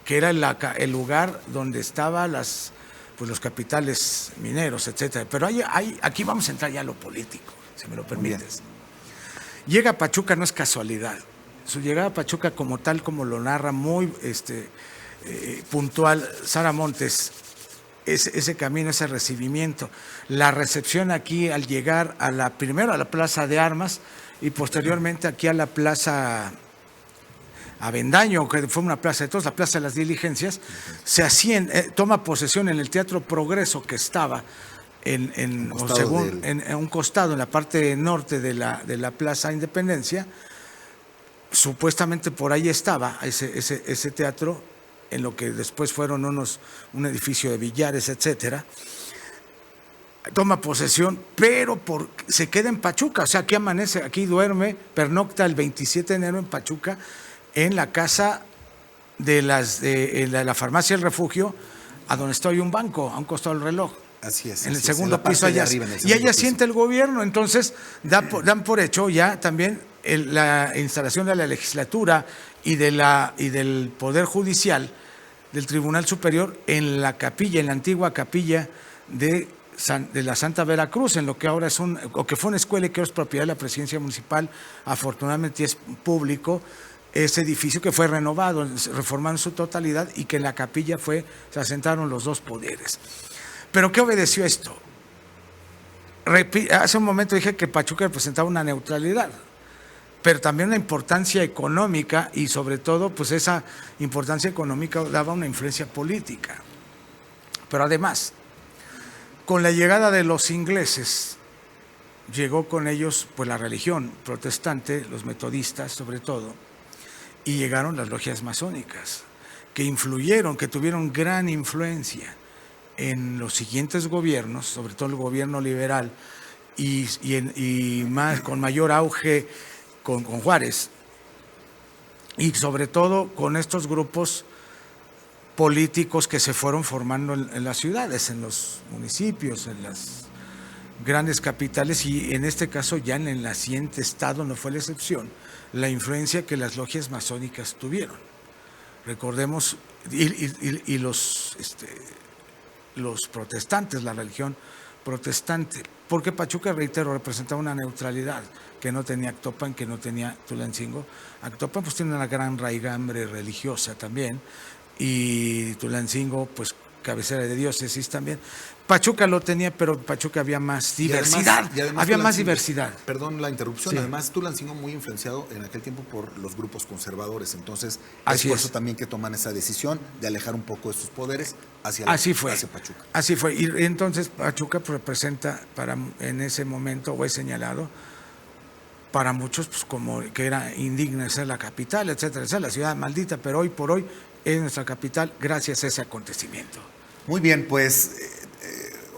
Que era el lugar donde estaban los capitales mineros, etcétera. Pero aquí vamos a entrar ya a lo político, si me lo permites. Llega a Pachuca, no es casualidad. Su llegada a Pachuca, como tal, como lo narra muy puntual Sara Montes, ese camino, ese recibimiento, la recepción aquí al llegar primero a la Plaza de Armas y posteriormente aquí a la Plaza Avendaño, que fue una plaza de todos, la Plaza de las Diligencias, toma posesión en el Teatro Progreso, que estaba en un costado, en la parte norte de la Plaza Independencia. Supuestamente por ahí estaba ese teatro, en lo que después fueron un edificio de billares, etcétera. Toma posesión, pero se queda en Pachuca, o sea, aquí amanece, aquí duerme, pernocta el 27 de enero en Pachuca, en la casa de la farmacia El Refugio, a donde está hoy un banco, a un costado del reloj. Así es. En el segundo piso allá. Y allá siente el gobierno, entonces dan por hecho ya también la instalación de la legislatura y del Poder Judicial, del Tribunal Superior, en la capilla, en la antigua capilla de la Santa Veracruz, en lo que ahora que fue una escuela y que ahora es propiedad de la Presidencia Municipal. Afortunadamente es público ese edificio, que fue renovado, reformado en su totalidad, y que en la capilla se asentaron los dos poderes. ¿Pero qué obedeció esto? Hace un momento dije que Pachuca representaba una neutralidad, pero también una importancia económica, y sobre todo pues esa importancia económica daba una influencia política. Pero además, con la llegada de los ingleses, llegó con ellos pues la religión protestante, los metodistas sobre todo, y llegaron las logias masónicas, que tuvieron gran influencia en los siguientes gobiernos, sobre todo el gobierno liberal, y más, con mayor auge con Juárez. Y sobre todo con estos grupos políticos que se fueron formando en las ciudades, en los municipios, en las grandes capitales, y en este caso ya en el naciente estado no fue la excepción, la influencia que las logias masónicas tuvieron. Recordemos, y los protestantes, la religión protestante, porque Pachuca, reitero, representaba una neutralidad que no tenía Actopan, que no tenía Tulancingo. Actopan pues tiene una gran raigambre religiosa también, y Tulancingo pues cabecera de diócesis también. Pachuca lo tenía, pero Pachuca había más diversidad. Y además había más diversidad. Perdón la interrupción. Sí. Además, Tulancingo muy influenciado en aquel tiempo por los grupos conservadores. Entonces, Así es por es. eso también que toman esa decisión de alejar un poco de sus poderes hacia Así fue. Pachuca. Así fue. Y entonces Pachuca pues, representa en ese momento, o es señalado, para muchos pues, como que era indigna de ser la capital, etcétera, etcétera, la ciudad maldita, pero hoy por hoy es nuestra capital gracias a ese acontecimiento. Muy bien, pues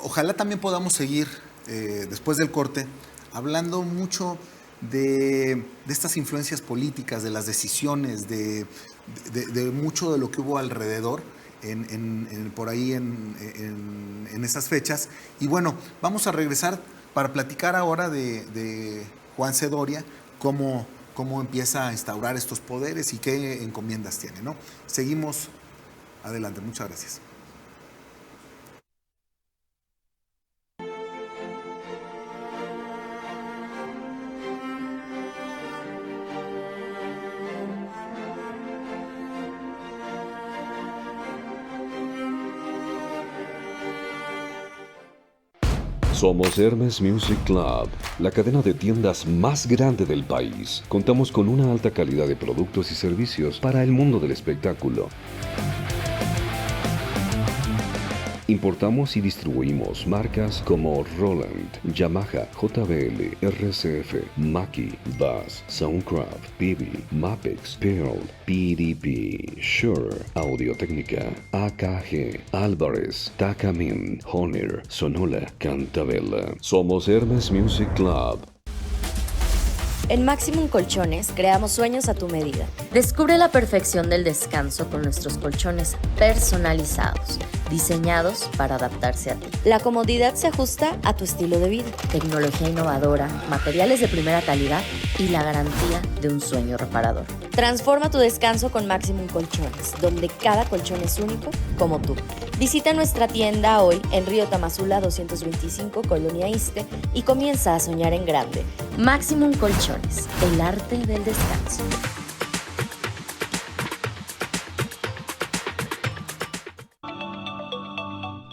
ojalá también podamos seguir después del corte hablando mucho de estas influencias políticas, de las decisiones, de mucho de lo que hubo alrededor por ahí en esas fechas. Y bueno, vamos a regresar para platicar ahora de Juan C. Doria, cómo empieza a instaurar estos poderes y qué encomiendas tiene, ¿no? Seguimos adelante, muchas gracias. Somos Hermes Music Club, la cadena de tiendas más grande del país. Contamos con una alta calidad de productos y servicios para el mundo del espectáculo. Importamos y distribuimos marcas como Roland, Yamaha, JBL, RCF, Mackie, Bass, Soundcraft, Bibi, Mappex, Pearl, PDP, Shure, Audio-Técnica, AKG, Álvarez, Takamine, Honor, Sonora, Cantabella. Somos Hermes Music Club. En Maximum Colchones creamos sueños a tu medida. Descubre la perfección del descanso con nuestros colchones personalizados, diseñados para adaptarse a ti. La comodidad se ajusta a tu estilo de vida, tecnología innovadora, materiales de primera calidad y la garantía de un sueño reparador. Transforma tu descanso con Maximum Colchones, donde cada colchón es único como tú. Visita nuestra tienda hoy en Río Tamazula 225, Colonia Iste, y comienza a soñar en grande. Maximum Colchones, el arte del descanso.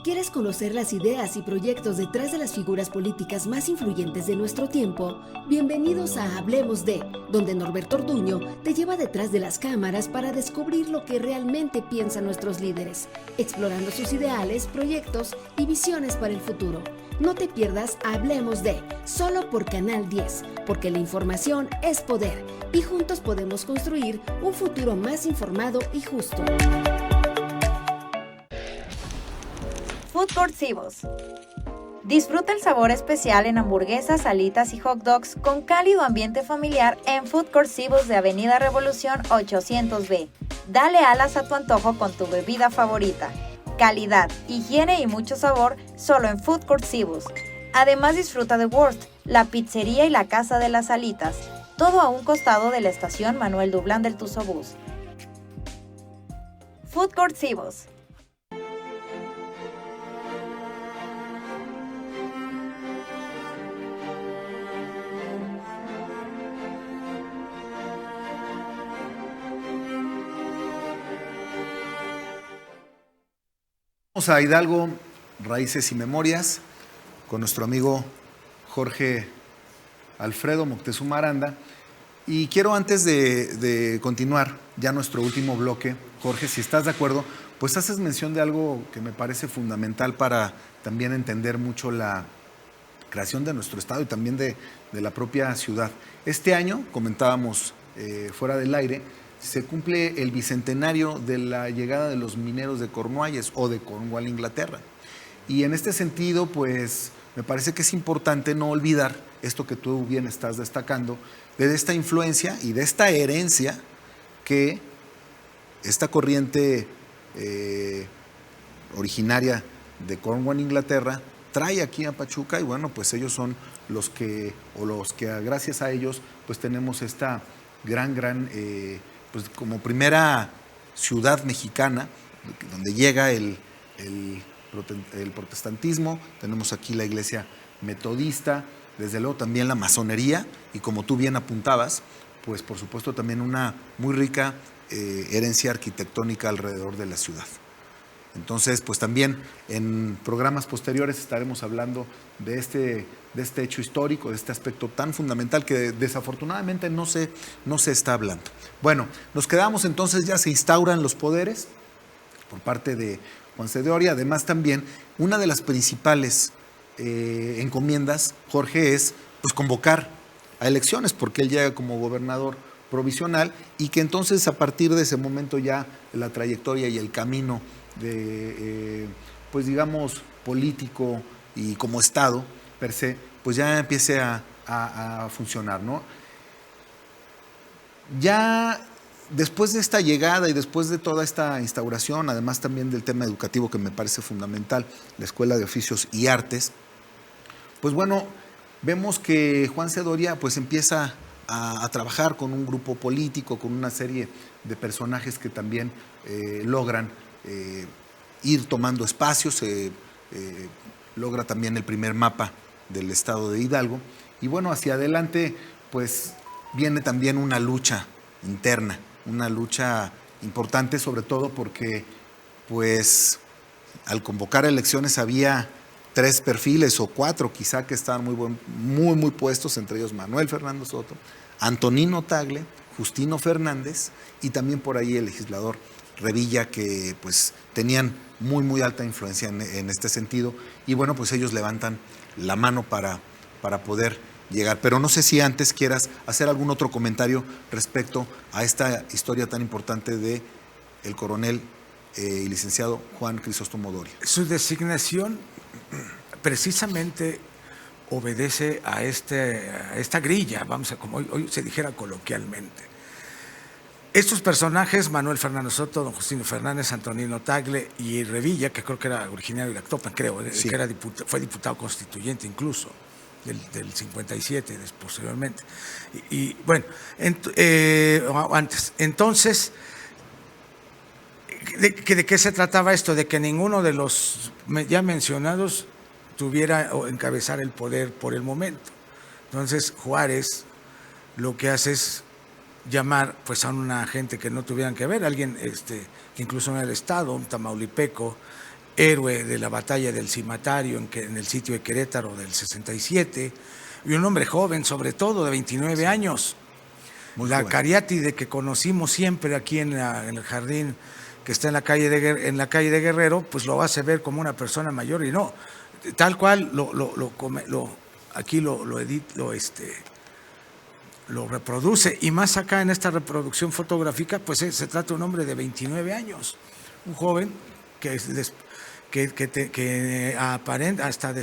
¿Quieres conocer las ideas y proyectos detrás de las figuras políticas más influyentes de nuestro tiempo? Bienvenidos a Hablemos de, donde Norberto Orduño te lleva detrás de las cámaras para descubrir lo que realmente piensan nuestros líderes, explorando sus ideales, proyectos y visiones para el futuro. No te pierdas Hablemos de, solo por Canal 10, porque la información es poder y juntos podemos construir un futuro más informado y justo. Food Court Sivos. Disfruta el sabor especial en hamburguesas, alitas y hot dogs con cálido ambiente familiar en Food Court Sivos de Avenida Revolución 800B. Dale alas a tu antojo con tu bebida favorita. Calidad, higiene y mucho sabor solo en Food Court Sivos. Además disfruta de Wurst, la pizzería y la casa de las alitas, todo a un costado de la estación Manuel Dublán del Tuzobús. Food Court Sivos. Vamos a Hidalgo, Raíces y Memorias, con nuestro amigo Jorge Alfredo Moctezuma Aranda. Y quiero, antes de continuar ya nuestro último bloque, Jorge, si estás de acuerdo, pues haces mención de algo que me parece fundamental para también entender mucho la creación de nuestro estado y también de la propia ciudad. Este año, comentábamos fuera del aire, se cumple el bicentenario de la llegada de los mineros de Cornualles o de Cornwall, Inglaterra. Y en este sentido, pues me parece que es importante no olvidar esto que tú bien estás destacando, de esta influencia y de esta herencia que esta corriente originaria de Cornwall, Inglaterra, trae aquí a Pachuca, y bueno, pues ellos son los que gracias a ellos, pues tenemos esta gran, pues como primera ciudad mexicana, donde llega el protestantismo. Tenemos aquí la iglesia metodista, desde luego también la masonería, y como tú bien apuntabas, pues por supuesto también una muy rica herencia arquitectónica alrededor de la ciudad. Entonces, pues también en programas posteriores estaremos hablando de este hecho histórico, de este aspecto tan fundamental que desafortunadamente no se está hablando. Bueno, nos quedamos entonces, ya se instauran los poderes por parte de Juan C. de Oria. Además también una de las principales encomiendas, Jorge, es pues convocar a elecciones, porque él llega como gobernador provisional, y que entonces a partir de ese momento ya la trayectoria y el camino de, pues digamos, político y como Estado per se, pues ya empiece a funcionar, ¿no? Ya después de esta llegada y después de toda esta instauración, además también del tema educativo que me parece fundamental, la Escuela de Oficios y Artes, pues bueno, vemos que Juan C. de Oria pues empieza a trabajar con un grupo político, con una serie de personajes que también logran ir tomando espacios, logra también el primer mapa del estado de Hidalgo, y bueno, hacia adelante pues viene también una lucha interna, una lucha importante, sobre todo porque pues al convocar elecciones había 3 perfiles o 4 quizá que estaban muy puestos, entre ellos Manuel Fernando Soto, Antonino Tagle, Justino Fernández, y también por ahí el legislador Revilla, que pues tenían muy alta influencia en este sentido, y bueno, pues ellos levantan la mano para poder llegar. Pero no sé si antes quieras hacer algún otro comentario respecto a esta historia tan importante de el coronel y licenciado Juan Crisóstomo de Oria. Su designación precisamente obedece a esta grilla, vamos a como hoy se dijera coloquialmente. Estos personajes, Manuel Fernando Soto, don Justino Fernández, Antonino Tagle y Revilla, que creo que era originario de Actopan, sí, que fue diputado constituyente incluso, del 57, posteriormente. Y bueno, antes. Entonces, ¿de qué se trataba esto? De que ninguno de los ya mencionados tuviera o encabezar el poder por el momento. Entonces, Juárez lo que hace es llamar pues a una gente que no tuvieran que ver, alguien que incluso en el Estado, un tamaulipeco, héroe de la batalla del Cimatario en el sitio de Querétaro del 67, y un hombre joven, sobre todo de 29 años. La cariátide que conocimos siempre aquí en el jardín que está en la calle de Guerrero, pues lo hace ver como una persona mayor, y no, tal cual aquí lo reproduce, y más acá en esta reproducción fotográfica, pues se trata de un hombre de 29 años, un joven que aparenta hasta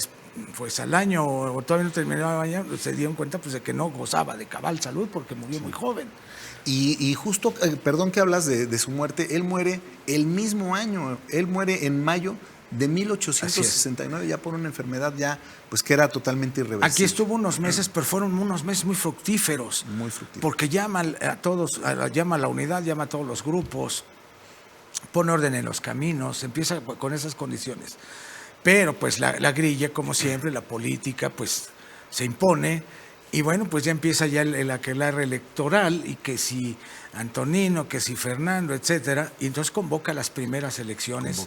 pues al año o todavía no terminaba el año, se dieron cuenta pues de que no gozaba de cabal salud porque murió muy joven. Y justo, perdón que hablas de su muerte, él muere el mismo año, él muere en mayo de 1869, ya por una enfermedad ya pues que era totalmente irreversible. Aquí estuvo unos meses, pero fueron unos meses muy fructíferos. Muy fructíferos. Porque llama a todos, llama a la unidad, llama a todos los grupos, pone orden en los caminos, empieza con esas condiciones. Pero pues la grilla, como siempre, la política pues se impone, y bueno, pues ya empieza ya el aquelarre electoral, y que si Antonino, que si Fernando, etcétera, y entonces convoca las primeras elecciones.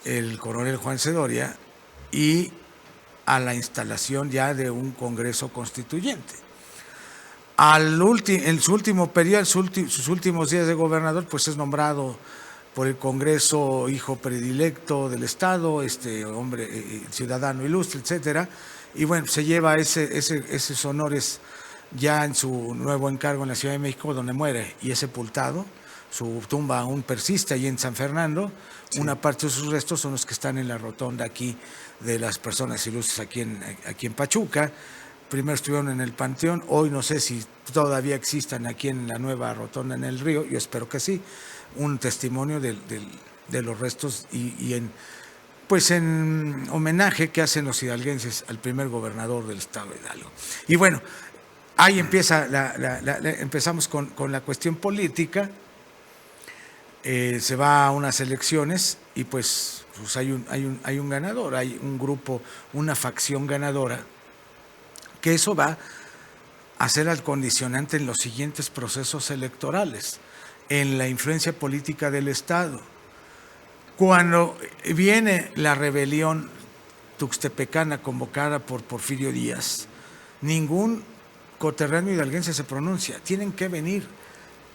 El coronel Juan C. de Oria, y a la instalación ya de un Congreso Constituyente. En su último periodo, sus últimos días de gobernador, pues es nombrado por el Congreso hijo predilecto del Estado, hombre ciudadano ilustre, etcétera, y bueno, se lleva esos honores ya en su nuevo encargo en la Ciudad de México, donde muere y es sepultado su tumba aún persiste ahí en San Fernando. Sí. Una parte de sus restos son los que están en la rotonda aquí de las personas ilustres aquí en Pachuca. Primero estuvieron en el Panteón, hoy no sé si todavía existan aquí en la nueva rotonda en el Río, yo espero que sí, un testimonio de los restos y en homenaje que hacen los hidalguenses al primer gobernador del estado de Hidalgo. Y bueno, ahí empieza empezamos con la cuestión política. Se va a unas elecciones y pues hay un ganador, hay un grupo, una facción ganadora, que eso va a ser el condicionante en los siguientes procesos electorales, en la influencia política del Estado. Cuando viene la rebelión tuxtepecana convocada por Porfirio Díaz, ningún coterráneo hidalguense se pronuncia, tienen que venir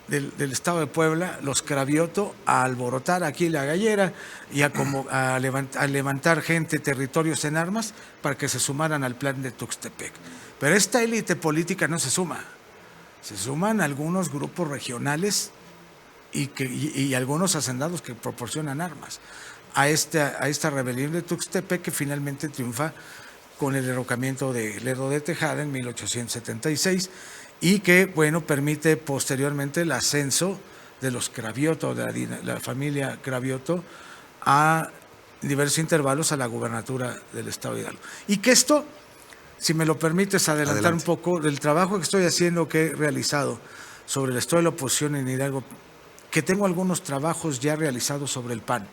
del estado de Puebla los Cravioto a alborotar aquí la gallera y a levantar gente, territorios en armas para que se sumaran al plan de Tuxtepec. Pero esta élite política no se suma, se suman algunos grupos regionales y algunos hacendados que proporcionan armas a esta rebelión de Tuxtepec, que finalmente triunfa con el derrocamiento de Lerdo de Tejada en 1876 y que, bueno, permite posteriormente el ascenso de los Cravioto, de la familia Cravioto, a diversos intervalos a la gubernatura del estado de Hidalgo. Y que esto, si me lo permites adelantar un poco, del trabajo que estoy haciendo, que he realizado sobre el estado de la oposición en Hidalgo, que tengo algunos trabajos ya realizados sobre el PAN,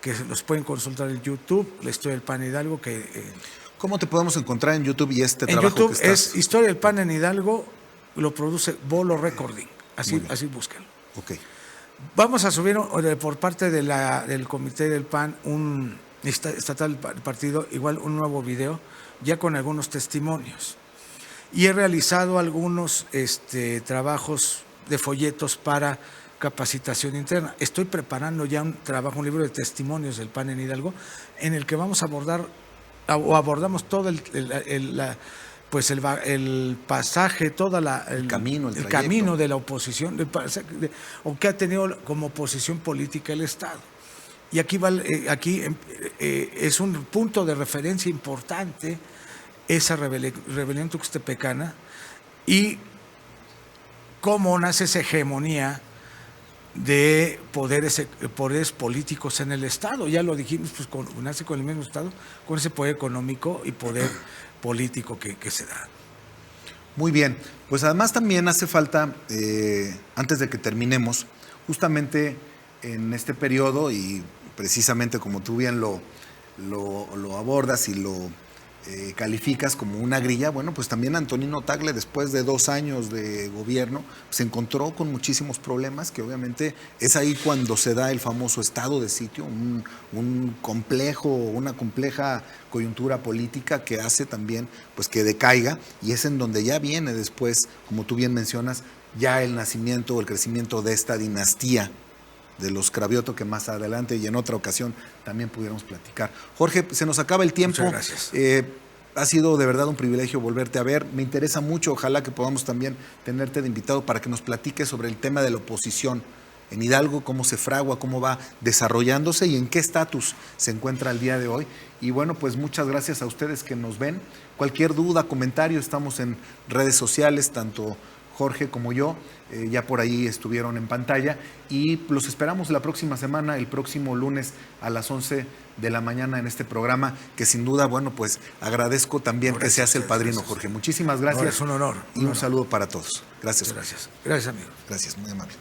que los pueden consultar en YouTube, la historia del PAN en Hidalgo. ¿Cómo te podemos encontrar en YouTube y este trabajo? En YouTube es Historia del PAN en Hidalgo, lo produce Bolo Recording, así búsquenlo. Okay. Vamos a subir por parte del comité del PAN estatal del partido, igual un nuevo video, ya con algunos testimonios. Y he realizado algunos trabajos de folletos para capacitación interna. Estoy preparando ya un libro de testimonios del PAN en Hidalgo, en el que vamos a abordamos todo el pasaje, el camino de la oposición, o que ha tenido como oposición política el Estado. Y aquí es un punto de referencia importante esa rebelión tuxtepecana y cómo nace esa hegemonía de poderes políticos en el Estado. Ya lo dijimos, pues nace con el mismo Estado, con ese poder económico y poder político que se da. Muy bien, pues además también hace falta, antes de que terminemos, justamente en este periodo, y precisamente como tú bien lo abordas y lo calificas como una grilla, bueno, pues también Antonino Tagle, después de 2 años de gobierno, se encontró con muchísimos problemas, que obviamente es ahí cuando se da el famoso estado de sitio, una compleja coyuntura política que hace también pues que decaiga, y es en donde ya viene después, como tú bien mencionas, ya el nacimiento o el crecimiento de esta dinastía de los Cravioto, que más adelante y en otra ocasión también pudiéramos platicar. Jorge, se nos acaba el tiempo. Muchas gracias. Ha sido de verdad un privilegio volverte a ver. Me interesa mucho, ojalá que podamos también tenerte de invitado para que nos platiques sobre el tema de la oposición en Hidalgo, cómo se fragua, cómo va desarrollándose y en qué estatus se encuentra el día de hoy. Y bueno, pues muchas gracias a ustedes que nos ven. Cualquier duda, comentario, estamos en redes sociales, tanto Jorge como yo, ya por ahí estuvieron en pantalla, y los esperamos la próxima semana, el próximo lunes a las 11 de la mañana en este programa, que sin duda, bueno, pues agradezco también que seas el padrino, Jorge. Muchísimas gracias. No, es un honor. Y un saludo para todos. Gracias. Gracias. Gracias, amigo. Gracias, muy amable.